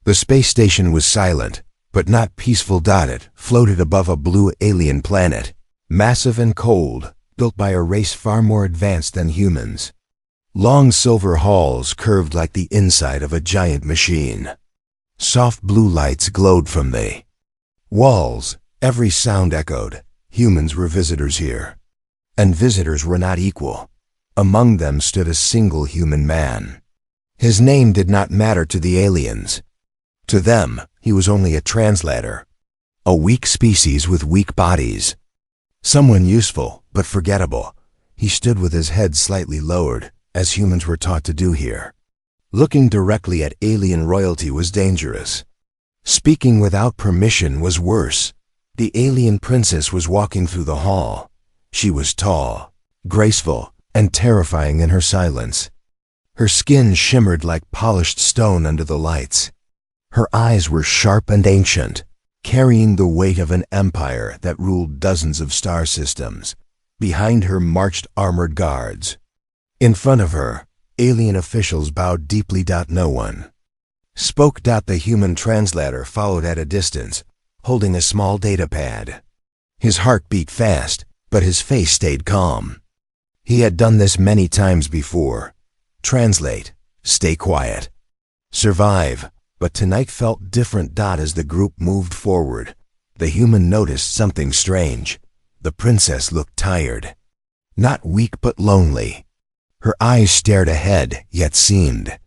The space station was silent, but not peaceful. It floated above a blue alien planet, massive and cold, built by a race far more advanced than humans. Long silver halls curved like the inside of a giant machine. Soft blue lights glowed from the walls. Every sound echoed. Humans were visitors here. And visitors were not equal. Among them stood a single human man. His name did not matter to the aliens. To them, he was only a translator. A weak species with weak bodies. Someone useful, but forgettable. He stood with his head slightly lowered, as humans were taught to do here. Looking directly at alien royalty was dangerous. Speaking without permission was worse. The alien princess was walking through the hall. She was tall, graceful, and terrifying in her silence. Her skin shimmered like polished stone under the lights. Her eyes were sharp and ancient, carrying the weight of an empire that ruled dozens of star systems. Behind her marched armored guards. In front of her, alien officials bowed deeply. No one spoke. The human translator followed at a distance, holding a small data pad. His heart beat fast, but his face stayed calm. He had done this many times before. Translate, stay quiet, survive, but tonight felt different. As the group moved forward, the human noticed something strange. The princess looked tired. Not weak but lonely. Her eyes stared ahead, yet seemed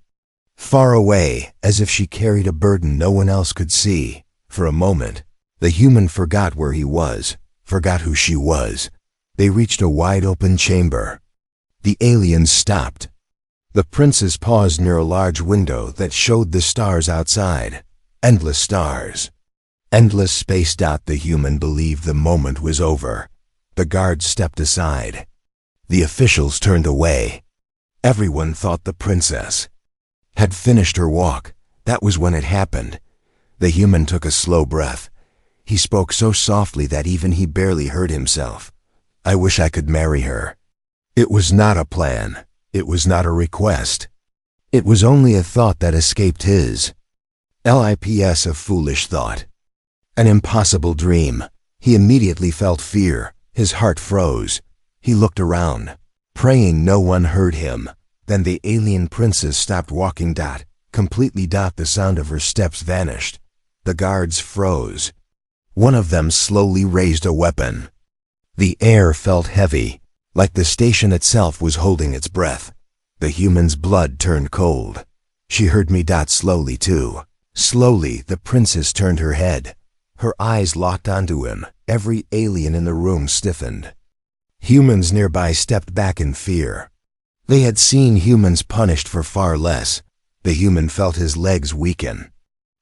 far away, as if she carried a burden no one else could see. For a moment, the human forgot where he was, forgot who she was. They reached a wide-open chamber. The aliens stopped. The princess paused near a large window that showed the stars outside. Endless stars. Endless space. The human believed the moment was over. The guards stepped aside. The officials turned away. Everyone thought the princess had finished her walk. That was when it happened. The human took a slow breath. He spoke so softly that even he barely heard himself. I wish I could marry her. It was not a plan. It was not a request. It was only a thought that escaped his lips. A foolish thought. An impossible dream. He immediately felt fear. His heart froze. He looked around, praying no one heard him. Then the alien princess stopped walking. Completely. The sound of her steps vanished. The guards froze. One of them slowly raised a weapon. The air felt heavy, like the station itself was holding its breath. The human's blood turned cold. She heard me. Slowly too. Slowly, the princess turned her head. Her eyes locked onto him. Every alien in the room stiffened. Humans nearby stepped back in fear. They had seen humans punished for far less. The human felt his legs weaken.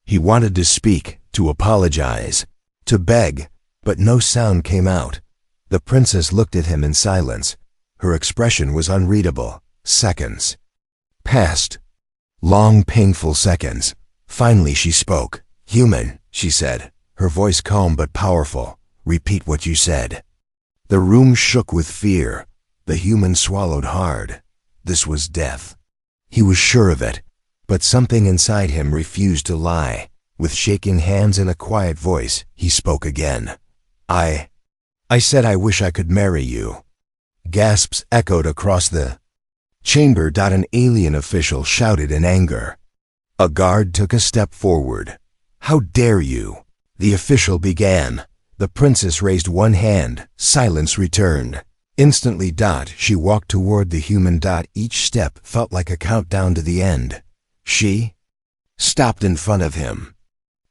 He wanted to speak, to apologize, to beg, but no sound came out. The princess looked at him in silence. Her expression was unreadable. Seconds passed. Long, painful seconds. Finally she spoke. Human, she said, her voice calm but powerful. Repeat what you said. The room shook with fear. The human swallowed hard. This was death. He was sure of it, but something inside him refused to lie. With shaking hands and a quiet voice, he spoke again. I said I wish I could marry you. Gasps echoed across the chamber. An alien official shouted in anger. A guard took a step forward. How dare you? The official began. The princess raised one hand. Silence returned. Instantly. She walked toward the human. Each step felt like a countdown to the end. She stopped in front of him.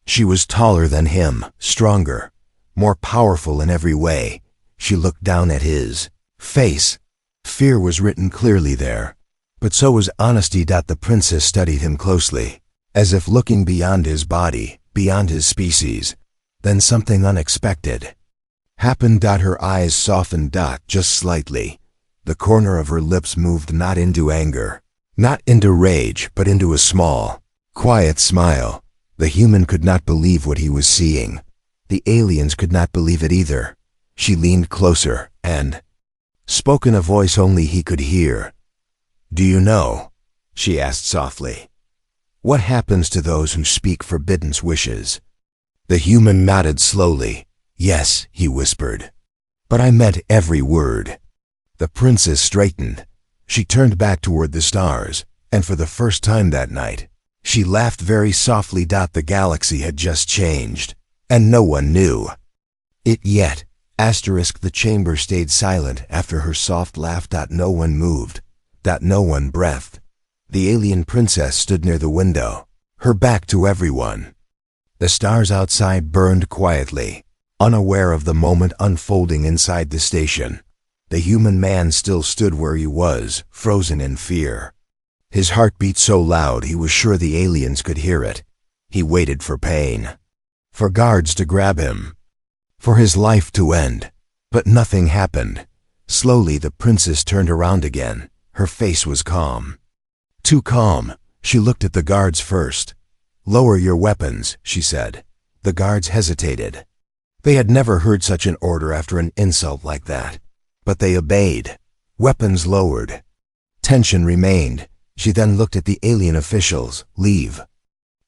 She was taller than him, stronger, more powerful in every way. She looked down at his face. Fear was written clearly there, but so was honesty. The princess studied him closely, as if looking beyond his body, beyond his species. Then something unexpected happened. Her eyes softened. Just slightly. The corner of her lips moved, not into anger, not into rage, but into a small, quiet smile. The human could not believe what he was seeing. The aliens could not believe it either. She leaned closer and spoke in a voice only he could hear. Do you know? She asked softly. What happens to those who speak forbidden wishes? The human nodded slowly. Yes, he whispered. But I meant every word. The princess straightened. She turned back toward the stars, and for the first time that night, she laughed very softly. The galaxy had just changed, and no one knew it yet. The chamber stayed silent after her soft laugh. No one moved. No one breathed. The alien princess stood near the window, her back to everyone. The stars outside burned quietly, unaware of the moment unfolding inside the station. The human man still stood where he was, frozen in fear. His heart beat so loud he was sure the aliens could hear it. He waited for pain, for guards to grab him, for his life to end. But nothing happened. Slowly the princess turned around again. Her face was calm. Too calm. She looked at the guards first. Lower your weapons, she said. The guards hesitated. They had never heard such an order after an insult like that. But they obeyed. Weapons lowered. Tension remained. She then looked at the alien officials. Leave.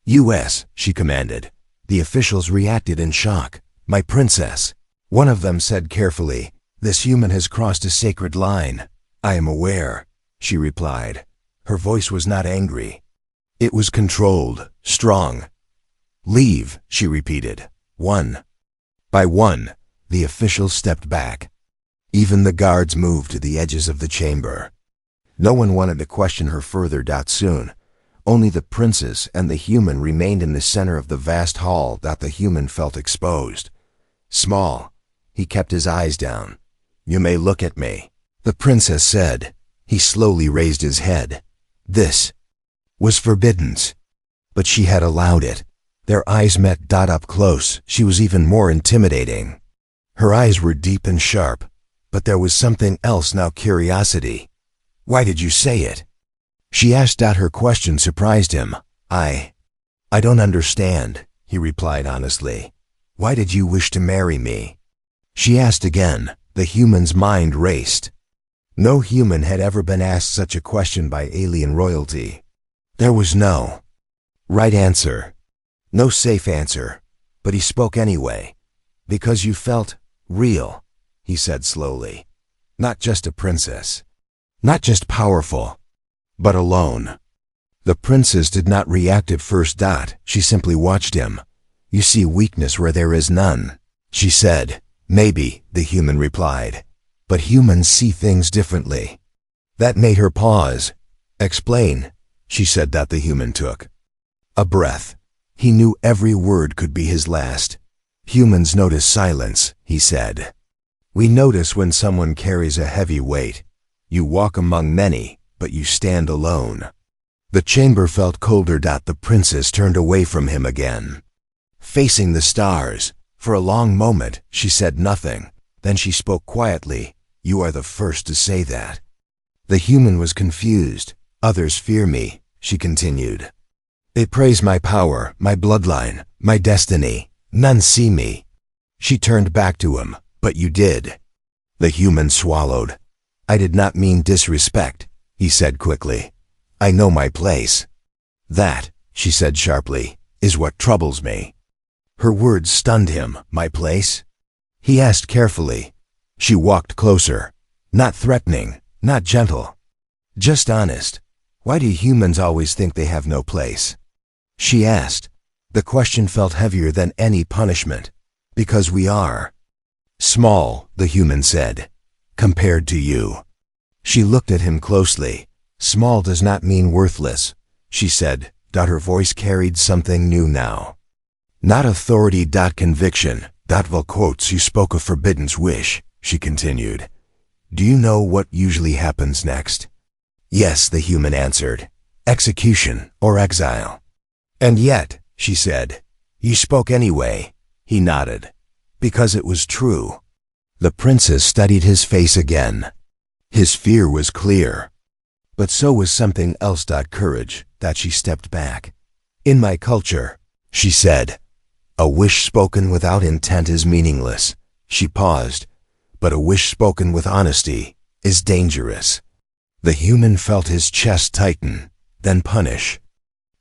U.S., she commanded. The officials reacted in shock. My princess. One of them said carefully, this human has crossed a sacred line. I am aware, she replied. Her voice was not angry. It was controlled, strong. Leave, she repeated. One. By one, the officials stepped back. Even the guards moved to the edges of the chamber. No one wanted to question her further. Soon, only the princess and the human remained in the center of the vast hall. The human felt exposed. Small. He kept his eyes down. You may look at me, the princess said. He slowly raised his head. This was forbidden, but she had allowed it. Their eyes met. Up close, she was even more intimidating. Her eyes were deep and sharp, but there was something else now. Curiosity. Why did you say it? She asked. Her question surprised him. I don't understand, he replied honestly. Why did you wish to marry me? She asked again. The human's mind raced. No human had ever been asked such a question by alien royalty. There was no right answer, no safe answer, but he spoke anyway. Because you felt real, he said slowly. Not just a princess, not just powerful, but alone. The princess did not react at first. She simply watched him. You see weakness where there is none, she said. Maybe, the human replied. But humans see things differently. That made her pause. Explain, she said. The human took a breath. He knew every word could be his last. Humans notice silence, he said. We notice when someone carries a heavy weight. You walk among many, but you stand alone. The chamber felt colder. The princess turned away from him again, facing the stars. For a long moment, she said nothing. Then she spoke quietly. You are the first to say that. The human was confused. Others fear me, she continued. They praise my power, my bloodline, my destiny. None see me. She turned back to him. But you did. The human swallowed. I did not mean disrespect, he said quickly. I know my place. That, she said sharply, is what troubles me. Her words stunned him. My place? He asked carefully. She walked closer. Not threatening, not gentle. Just honest. Why do humans always think they have no place? She asked. The question felt heavier than any punishment. Because we are small, the human said, compared to you. She looked at him closely. Small does not mean worthless, she said. Her voice carried something new now. Not authority. Conviction. Quotes. You spoke of forbidden wish, she continued. Do you know what usually happens next? Yes, the human answered. Execution or exile. And yet, she said, you spoke anyway. He nodded. Because it was true. The princess studied his face again. His fear was clear. But so was something else. Courage. She stepped back. In my culture, she said, a wish spoken without intent is meaningless. She paused. But a wish spoken with honesty is dangerous. The human felt his chest tighten, then punish.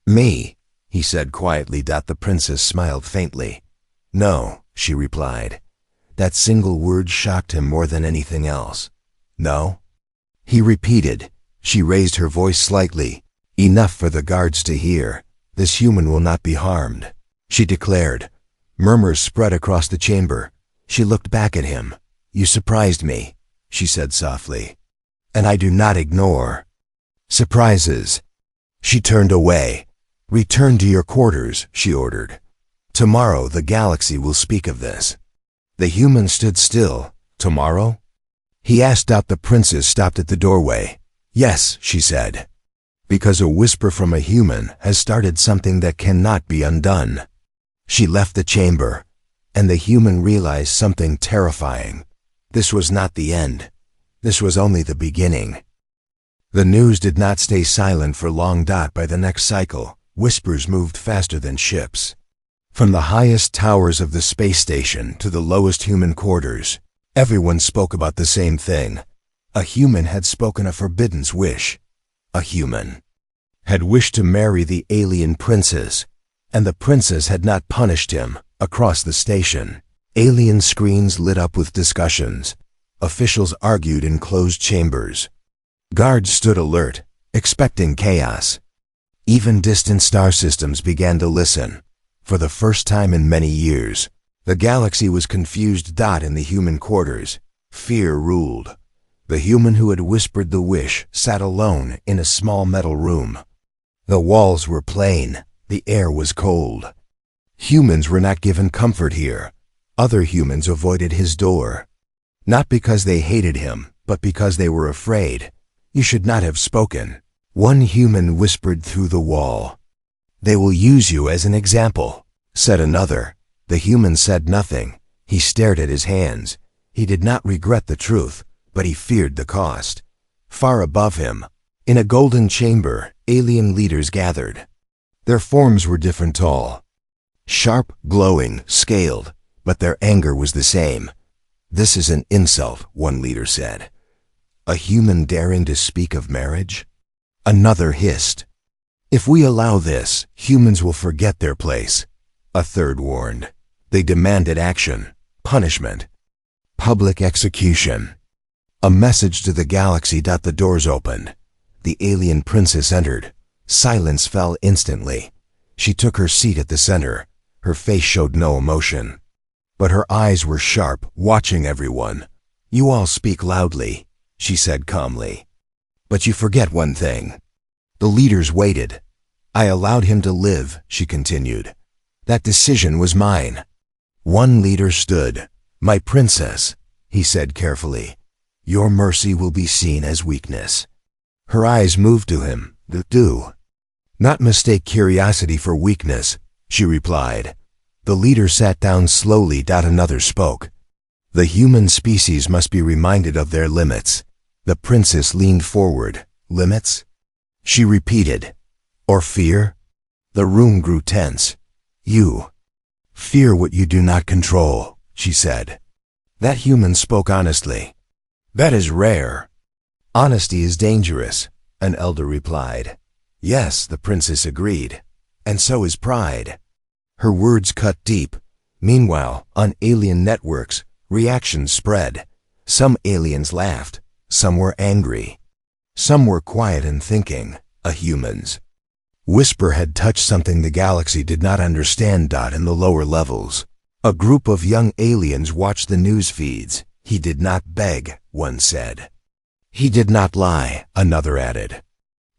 Me, he said quietly. The princess smiled faintly. No, she replied. That single word shocked him more than anything else. No? He repeated. She raised her voice slightly. Enough for the guards to hear. This human will not be harmed, she declared. Murmurs spread across the chamber. She looked back at him. You surprised me, she said softly. And I do not ignore surprises. She turned away. Return to your quarters, she ordered. Tomorrow the galaxy will speak of this. The human stood still. Tomorrow? He asked. The princess stopped at the doorway. Yes, she said. Because a whisper from a human has started something that cannot be undone. She left the chamber, and the human realized something terrifying. This was not the end. This was only the beginning. The news did not stay silent for long. By the next cycle, whispers moved faster than ships. From the highest towers of the space station to the lowest human quarters, everyone spoke about the same thing. A human had spoken a forbidden wish. A human had wished to marry the alien princess, and the princess had not punished him. Across the station, alien screens lit up with discussions. Officials argued in closed chambers. Guards stood alert, expecting chaos. Even distant star systems began to listen. For the first time in many years, the galaxy was confused. In the human quarters, fear ruled. The human who had whispered the wish sat alone in a small metal room. The walls were plain. The air was cold. Humans were not given comfort here. Other humans avoided his door. Not because they hated him, but because they were afraid. You should not have spoken. One human whispered through the wall. They will use you as an example, said another. The human said nothing. He stared at his hands. He did not regret the truth, but he feared the cost. Far above him, in a golden chamber, alien leaders gathered. Their forms were different, tall, sharp, glowing, scaled, but their anger was the same. This is an insult, one leader said. A human daring to speak of marriage? Another hissed. If we allow this, humans will forget their place. A third warned. They demanded action, punishment, public execution. A message to the galaxy. The doors opened. The alien princess entered. Silence fell instantly. She took her seat at the center. Her face showed no emotion, but her eyes were sharp, watching everyone. You all speak loudly, she said calmly. But you forget one thing. The leaders waited. I allowed him to live, she continued. That decision was mine. One leader stood. My princess, he said carefully. Your mercy will be seen as weakness. Her eyes moved to him. Do not mistake curiosity for weakness, she replied. The leader sat down slowly. Another spoke. The human species must be reminded of their limits. The princess leaned forward. Limits? She repeated. Or fear? The room grew tense. You fear what you do not control, she said. That human spoke honestly. That is rare. Honesty is dangerous, an elder replied. Yes, the princess agreed. And so is pride. Her words cut deep. Meanwhile, on alien networks, reactions spread. Some aliens laughed. Some were angry. Some were quiet and thinking. A human's whisper had touched something the galaxy did not understand. In the lower levels, a group of young aliens watched the news feeds. He did not beg, one said. He did not lie, another added.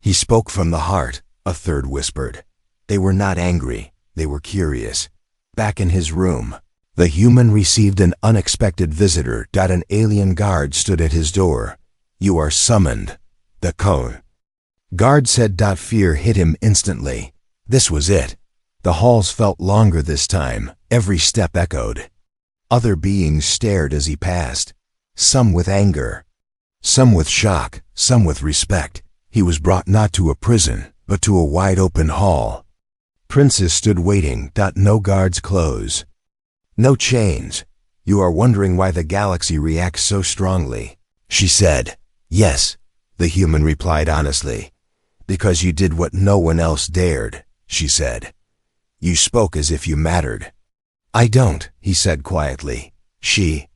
He spoke from the heart, a third whispered. They were not angry, they were curious. Back in his room, the human received an unexpected visitor. An alien guard stood at his door. You are summoned, the cone. Guard said. Fear hit him instantly. This was it. The halls felt longer this time. Every step echoed. Other beings stared as he passed, some with anger, some with shock, some with respect. He was brought not to a prison, but to a wide-open hall. Princess stood waiting. No guards close. No chains. You are wondering why the galaxy reacts so strongly, she said. Yes, the human replied honestly. Because you did what no one else dared. she said. You spoke as if you mattered. I don't, he said quietly. She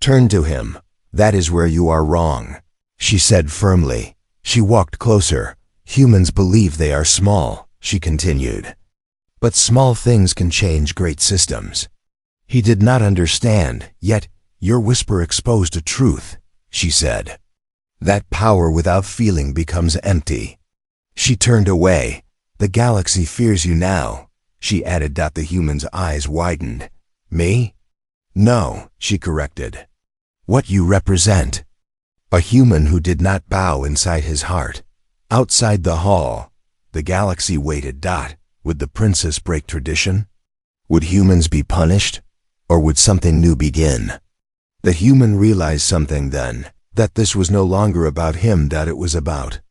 turned to him. That is where you are wrong, she said firmly. She walked closer. Humans believe they are small, she continued. But small things can change great systems. He did not understand, yet your whisper exposed a truth, she said. That power without feeling becomes empty. She turned away. The galaxy fears you now, she added. The human's eyes widened. Me? No, she corrected. What you represent. A human who did not bow inside his heart. Outside the hall, the galaxy waited. Would the princess break tradition? Would humans be punished? Or would something new begin? The human realized something then, that this was no longer about him. It was about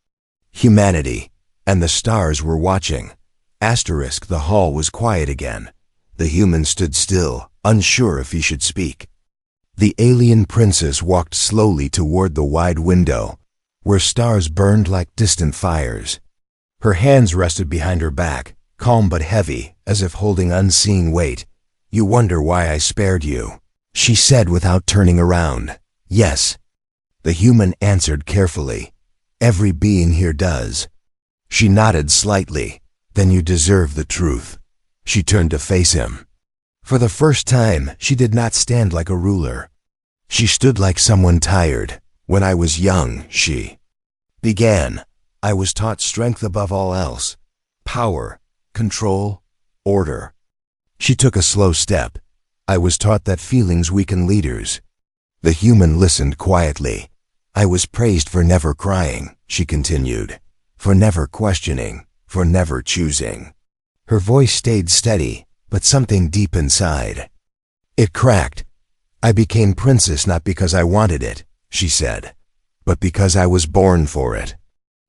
humanity, and the stars were watching. The hall was quiet again. The human stood still, unsure if he should speak. The alien princess walked slowly toward the wide window, where stars burned like distant fires. Her hands rested behind her back, calm but heavy, as if holding unseen weight. You wonder why I spared you, she said without turning around. Yes, the human answered carefully. Every being here does. She nodded slightly. Then you deserve the truth. She turned to face him. For the first time, she did not stand like a ruler. She stood like someone tired. When I was young, she began. I was taught strength above all else. Power, control, order. She took a slow step. I was taught that feelings weaken leaders. The human listened quietly. I was praised for never crying, she continued. For never questioning, for never choosing. Her voice stayed steady, but something deep inside. It cracked. I became princess not because I wanted it, she said, but because I was born for it.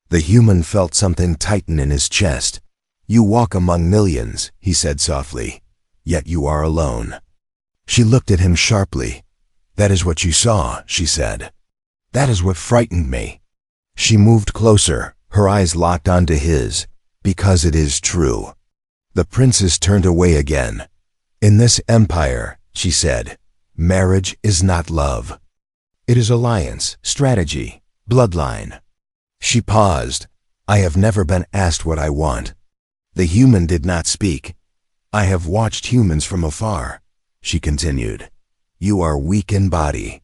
The human felt something tighten in his chest. You walk among millions, he said softly, yet you are alone. She looked at him sharply. That is what you saw, she said. That is what frightened me. She moved closer, her eyes locked onto his. Because it is true. The princess turned away again. In this empire, she said, marriage is not love. It is alliance, strategy, bloodline. She paused. I have never been asked what I want. The human did not speak. I have watched humans from afar, she continued. You are weak in body.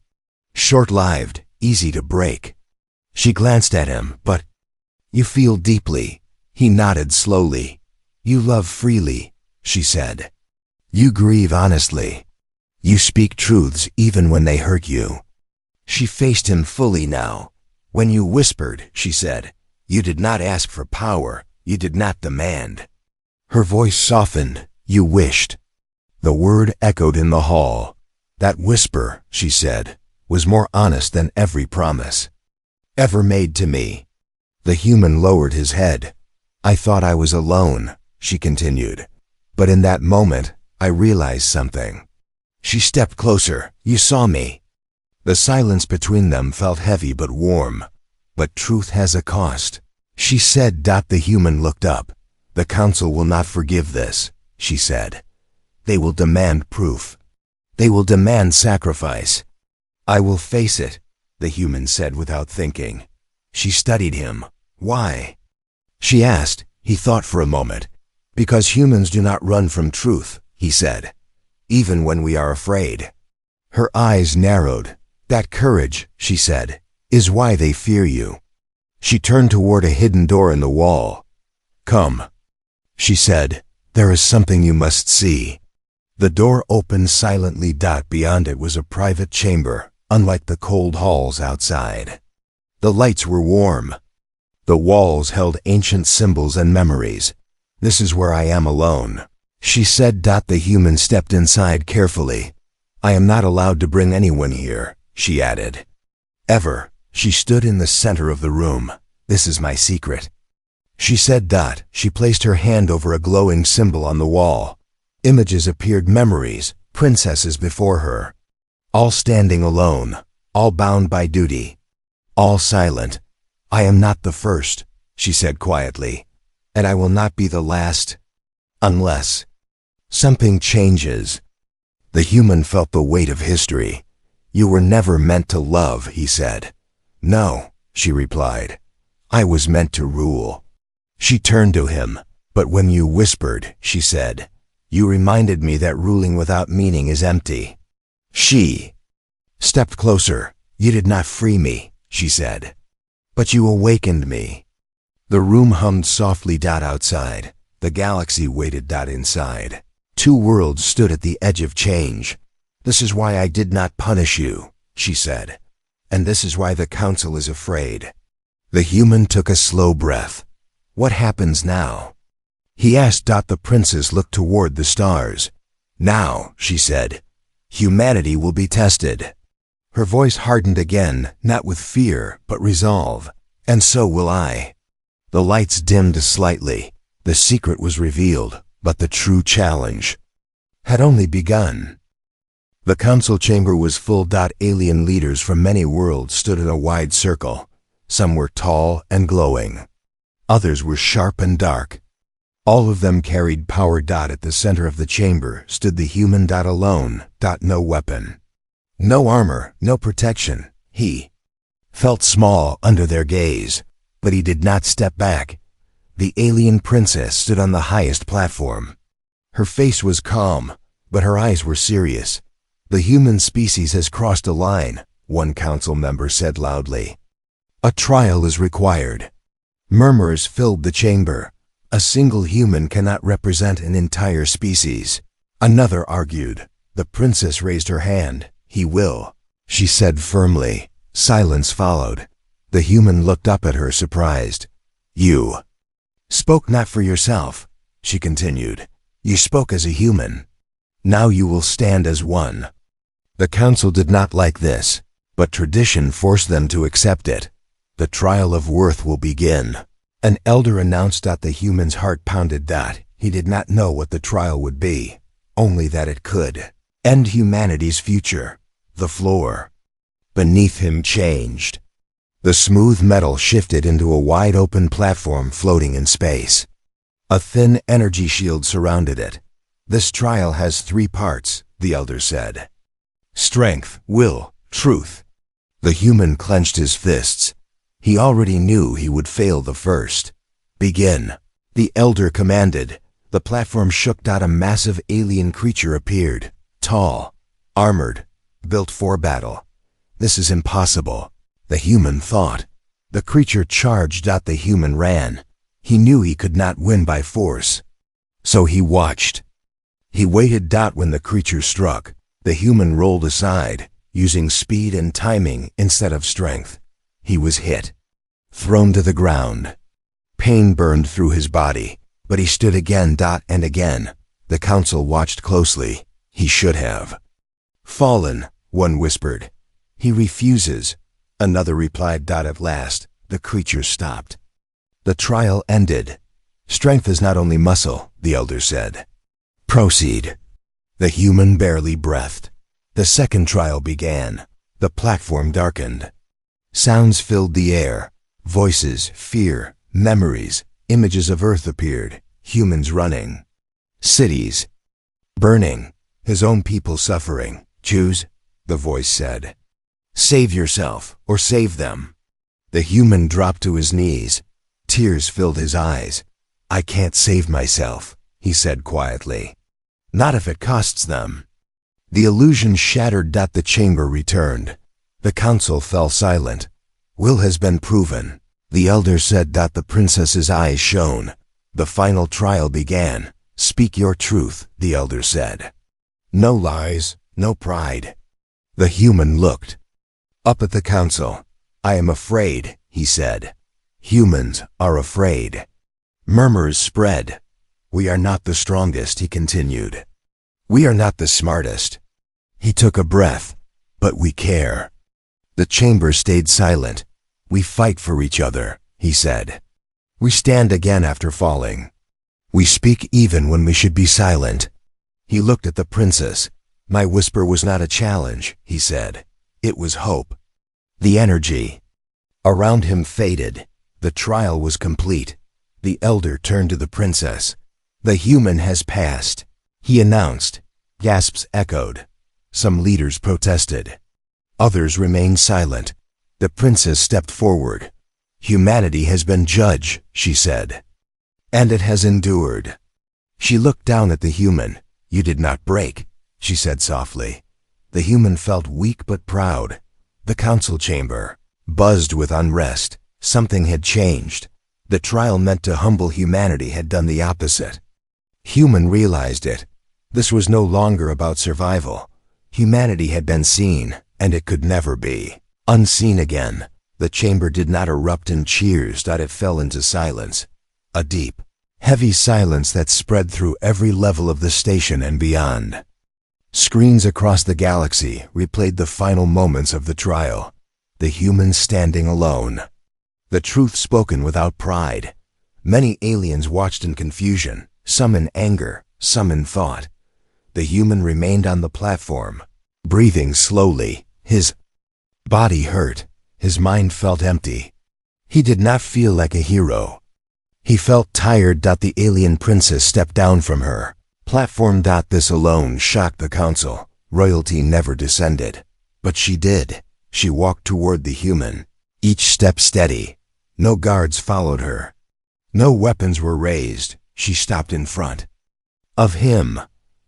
Short-lived, easy to break. She glanced at him, but you feel deeply. He nodded slowly. You love freely, she said. You grieve honestly. You speak truths even when they hurt you. She faced him fully now. When you whispered, she said, you did not ask for power, you did not demand. Her voice softened. You wished. The word echoed in the hall. That whisper, she said, was more honest than every promise ever made to me. The human lowered his head. I thought I was alone, she continued. But in that moment, I realized something. She stepped closer. You saw me. The silence between them felt heavy but warm. But truth has a cost, she said. The human looked up. The council will not forgive this, she said. They will demand proof. They will demand sacrifice. I will face it, the human said without thinking. She studied him. Why? She asked. He thought for a moment. Because humans do not run from truth, he said, even when we are afraid. Her eyes narrowed. That courage, she said, is why they fear you. She turned toward a hidden door in the wall. Come, she said. There is something you must see. The door opened silently. Beyond it was a private chamber, unlike the cold halls outside. The lights were warm. The walls held ancient symbols and memories. This is where I am alone, she said. The human stepped inside carefully. I am not allowed to bring anyone here, she added. Ever. She stood in the center of the room. This is my secret, she said. She placed her hand over a glowing symbol on the wall. Images appeared, memories, princesses before her. All standing alone, all bound by duty, all silent. I am not the first, she said quietly, and I will not be the last. Unless something changes. The human felt the weight of history. You were never meant to love, he said. No, she replied. I was meant to rule. She turned to him. But when you whispered, she said, you reminded me that ruling without meaning is empty. She stepped closer. You did not free me, she said. But you awakened me. The room hummed softly. Outside. The galaxy waited. Inside. Two worlds stood at the edge of change. This is why I did not punish you, she said. And this is why the council is afraid. The human took a slow breath. What happens now? He asked. The princess looked toward the stars. Now, she said, humanity will be tested. Her voice hardened again, not with fear, but resolve. And so will I. The lights dimmed slightly. The secret was revealed, but the true challenge had only begun. The council chamber was full. Alien leaders from many worlds stood in a wide circle. Some were tall and glowing. Others were sharp and dark. All of them carried power. At the center of the chamber stood the human. Alone. No weapon. No armor, no protection. He felt small under their gaze, but he did not step back. The alien princess stood on the highest platform. Her face was calm, but her eyes were serious. The human species has crossed a line, one council member said loudly. A trial is required. Murmurs filled the chamber. A single human cannot represent an entire species. Another argued. The princess raised her hand. He will, she said firmly. Silence followed. The human looked up at her, surprised. You spoke not for yourself, she continued. You spoke as a human. Now you will stand as one. The council did not like this, but tradition forced them to accept it. The trial of worth will begin. An elder announced. The human's heart pounded. He did not know what the trial would be, only that it could end humanity's future. The floor beneath him changed. The smooth metal shifted into a wide-open platform floating in space. A thin energy shield surrounded it. This trial has 3 parts, the elder said. Strength, will, truth. The human clenched his fists. He already knew he would fail the first. Begin, the elder commanded. The platform shook. A massive alien creature appeared, tall, armored, built for battle. This is impossible, the human thought. The creature charged. The human ran. He knew he could not win by force. So he watched. He waited. When the creature struck, the human rolled aside, using speed and timing instead of strength. He was hit, thrown to the ground. Pain burned through his body, but he stood again. And again. The council watched closely. He should have fallen, one whispered. He refuses, another replied. At last, the creature stopped. The trial ended. Strength is not only muscle, the elder said. Proceed. The human barely breathed. The second trial began. The platform darkened. Sounds filled the air. Voices, fear, memories, images of Earth appeared. Humans running. Cities burning. His own people suffering. Choose, the voice said. Save yourself, or save them. The human dropped to his knees. Tears filled his eyes. I can't save myself, he said quietly. Not if it costs them. The illusion shattered. The chamber returned. The council fell silent. Will has been proven, the elder said. The princess's eyes shone. The final trial began. Speak your truth, the elder said. No lies, no pride. The human looked up at the council. I am afraid, he said. Humans are afraid. Murmurs spread. We are not the strongest, he continued. We are not the smartest. He took a breath. But we care. The chamber stayed silent. We fight for each other, he said. We stand again after falling. We speak even when we should be silent. He looked at the princess. My whisper was not a challenge, he said. It was hope. The energy around him faded. The trial was complete. The elder turned to the princess. The human has passed, he announced. Gasps echoed. Some leaders protested. Others remained silent. The princess stepped forward. Humanity has been judged, she said. And it has endured. She looked down at the human. You did not break, she said softly. The human felt weak but proud. The council chamber buzzed with unrest. Something had changed. The trial meant to humble humanity had done the opposite. Human realized it. This was no longer about survival. Humanity had been seen, and it could never be unseen again. The chamber did not erupt in cheers. It fell into silence. A deep, heavy silence that spread through every level of the station and beyond. Screens across the galaxy replayed the final moments of the trial. The human standing alone. The truth spoken without pride. Many aliens watched in confusion, some in anger, some in thought. The human remained on the platform, breathing slowly. His body hurt. His mind felt empty. He did not feel like a hero. He felt tired. The alien princess stepped down from her platform. This alone shocked the council. Royalty never descended. But she did. She walked toward the human, each step steady. No guards followed her. No weapons were raised. She stopped in front of him.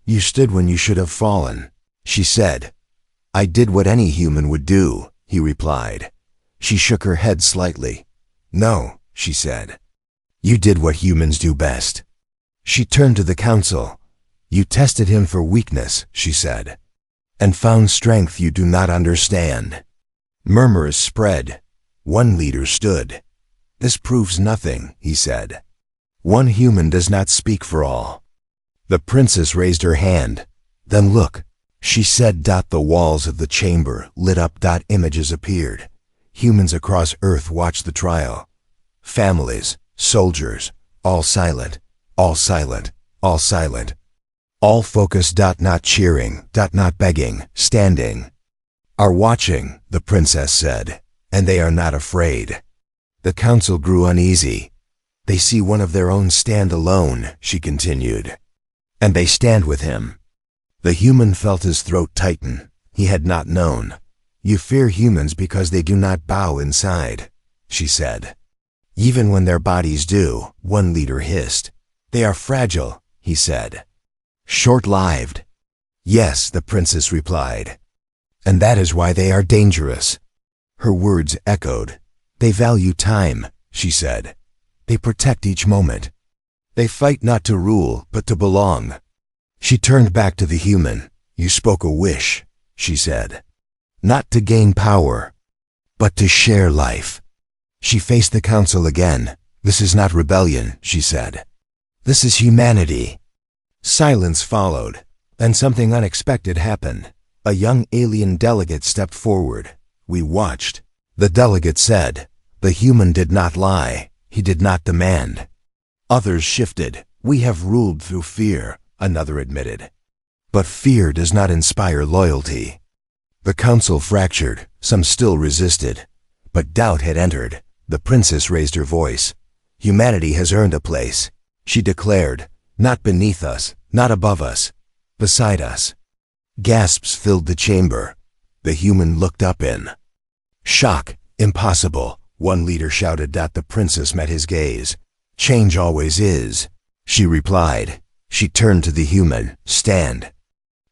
You stood when you should have fallen, she said. I did what any human would do, he replied. She shook her head slightly. No, she said. You did what humans do best. She turned to the council. You tested him for weakness, she said, and found strength you do not understand. Murmurs spread. One leader stood. This proves nothing, he said. One human does not speak for all. The princess raised her hand. Then look, she said. The walls of the chamber lit up. Images appeared. Humans across Earth watched the trial. Families, soldiers, all silent, all silent, all silent. All focused. Not cheering, not begging, standing. Are watching, the princess said, and they are not afraid. The council grew uneasy. They see one of their own stand alone, she continued. And they stand with him. The human felt his throat tighten. He had not known. You fear humans because they do not bow inside, she said. Even when their bodies do, one leader hissed. They are fragile, he said. Short-lived. Yes, the princess replied. And that is why they are dangerous. Her words echoed. They value time, she said. They protect each moment. They fight not to rule, but to belong. She turned back to the human. You spoke a wish, she said. Not to gain power, but to share life. She faced the council again. This is not rebellion, she said. This is humanity. Silence followed. Then something unexpected happened. A young alien delegate stepped forward. We watched. The delegate said, the human did not lie. He did not demand. Others shifted. We have ruled through fear, another admitted. But fear does not inspire loyalty. The council fractured. Some still resisted. But doubt had entered. The princess raised her voice. Humanity has earned a place, she declared. Not beneath us, not above us, beside us. Gasps filled the chamber. The human looked up in shock. Impossible, one leader shouted. The princess met his gaze. Change always is, she replied. She turned to the human. Stand,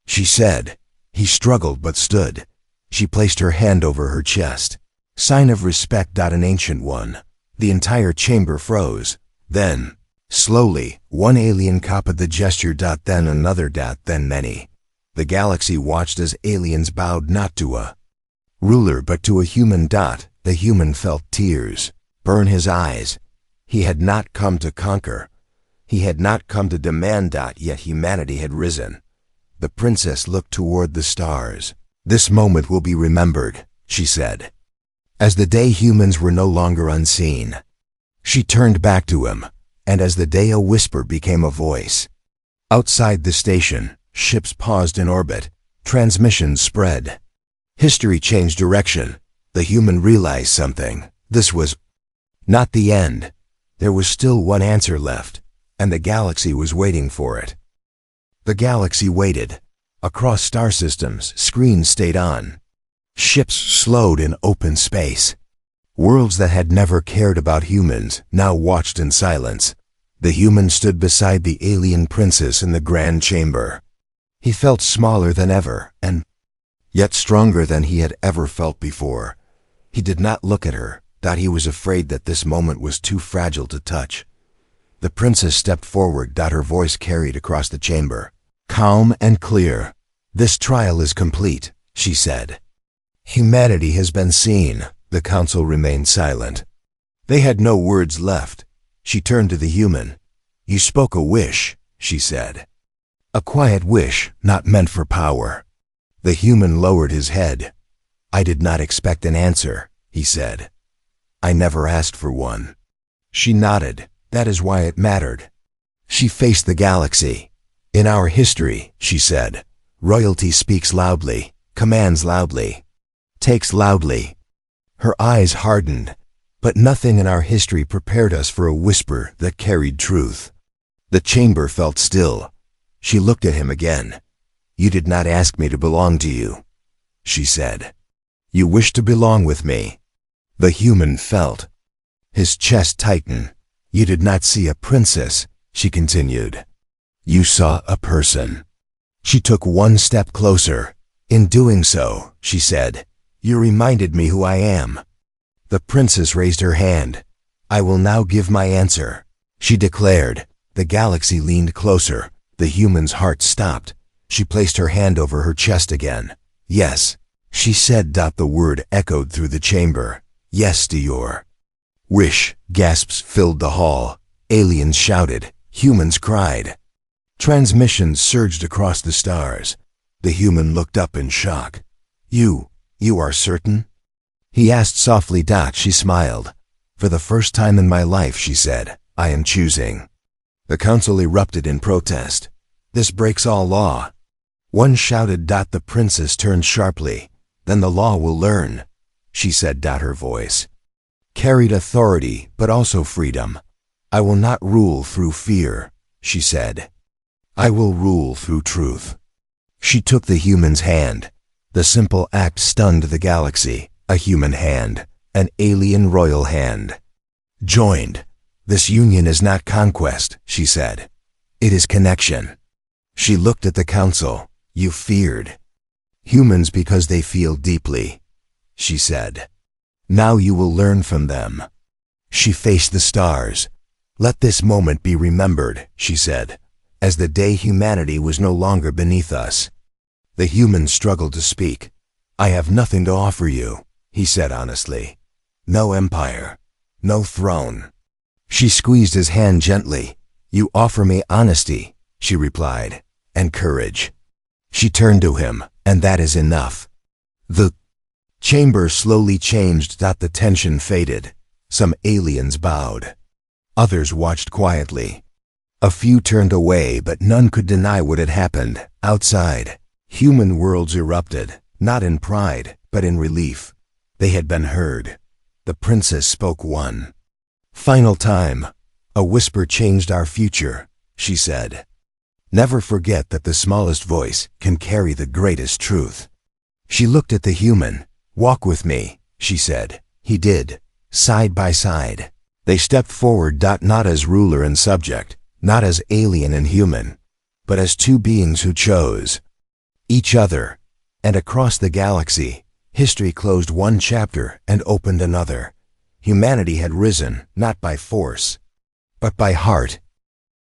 she said. He struggled but stood. She placed her hand over her chest. Sign of respect. An ancient one. The entire chamber froze. Then, slowly, one alien copied the gesture. Then another. Then many. The galaxy watched as aliens bowed not to a ruler but to a human. The human felt tears burn his eyes. He had not come to conquer. He had not come to demand. Yet humanity had risen. The princess looked toward the stars. This moment will be remembered, she said. As the day humans were no longer unseen. She turned back to him, and as the day a whisper became a voice. Outside the station, ships paused in orbit. Transmissions spread. History changed direction. The human realized something. This was not the end. There was still one answer left, and the galaxy was waiting for it. The galaxy waited. Across star systems, screens stayed on. Ships slowed in open space. Worlds that had never cared about humans now watched in silence. The human stood beside the alien princess in the grand chamber. He felt smaller than ever, and yet stronger than he had ever felt before. He did not look at her, that he was afraid that this moment was too fragile to touch. The princess stepped forward, her voice carried across the chamber. Calm and clear. "This trial is complete," she said. "Humanity has been seen." The council remained silent. They had no words left. She turned to the human. "You spoke a wish," she said. "A quiet wish, not meant for power." The human lowered his head. "I did not expect an answer," he said. "I never asked for one." She nodded. "That is why it mattered." She faced the galaxy. "In our history," she said, "royalty speaks loudly, commands loudly, takes loudly." Her eyes hardened, but nothing in our history prepared us for a whisper that carried truth. The chamber felt still. She looked at him again. "You did not ask me to belong to you," she said. "You wish to belong with me." The human felt. His chest tightened. "You did not see a princess," she continued. "You saw a person." She took one step closer. "In doing so," she said, "you reminded me who I am." The princess raised her hand. "I will now give my answer," she declared. The galaxy leaned closer. The human's heart stopped. She placed her hand over her chest again. "Yes," she said. The word echoed through the chamber. "Yes to your wish." Gasps filled the hall. Aliens shouted. Humans cried. Transmissions surged across the stars. The human looked up in shock. You are certain?" he asked softly. She smiled. "For the first time in my life," she said, "I am choosing." The council erupted in protest. "This breaks all law." One shouted. The princess turned sharply. "Then the law will learn," she said. Her voice carried authority, but also freedom. "I will not rule through fear," she said. "I will rule through truth." She took the human's hand. The simple act stunned the galaxy. A human hand, an alien royal hand. Joined. "This union is not conquest," she said. "It is connection." She looked at the council. "You feared humans because they feel deeply," she said. "Now you will learn from them." She faced the stars. "Let this moment be remembered," she said, "as the day humanity was no longer beneath us." The human struggled to speak. "I have nothing to offer you," he said honestly. "No empire, no throne." She squeezed his hand gently. "You offer me honesty," she replied, "and courage." She turned to him. "And that is enough." The chamber slowly changed. The tension faded. Some aliens bowed. Others watched quietly. A few turned away, but none could deny what had happened. Outside, human worlds erupted, not in pride, but in relief. They had been heard. The princess spoke one final time. "A whisper changed our future," she said. "Never forget that the smallest voice can carry the greatest truth." She looked at the human. "Walk with me," she said. He did, side by side. They stepped forward. Not as ruler and subject, not as alien and human, but as two beings who chose each other. And across the galaxy, history closed one chapter and opened another. Humanity had risen, not by force, but by heart,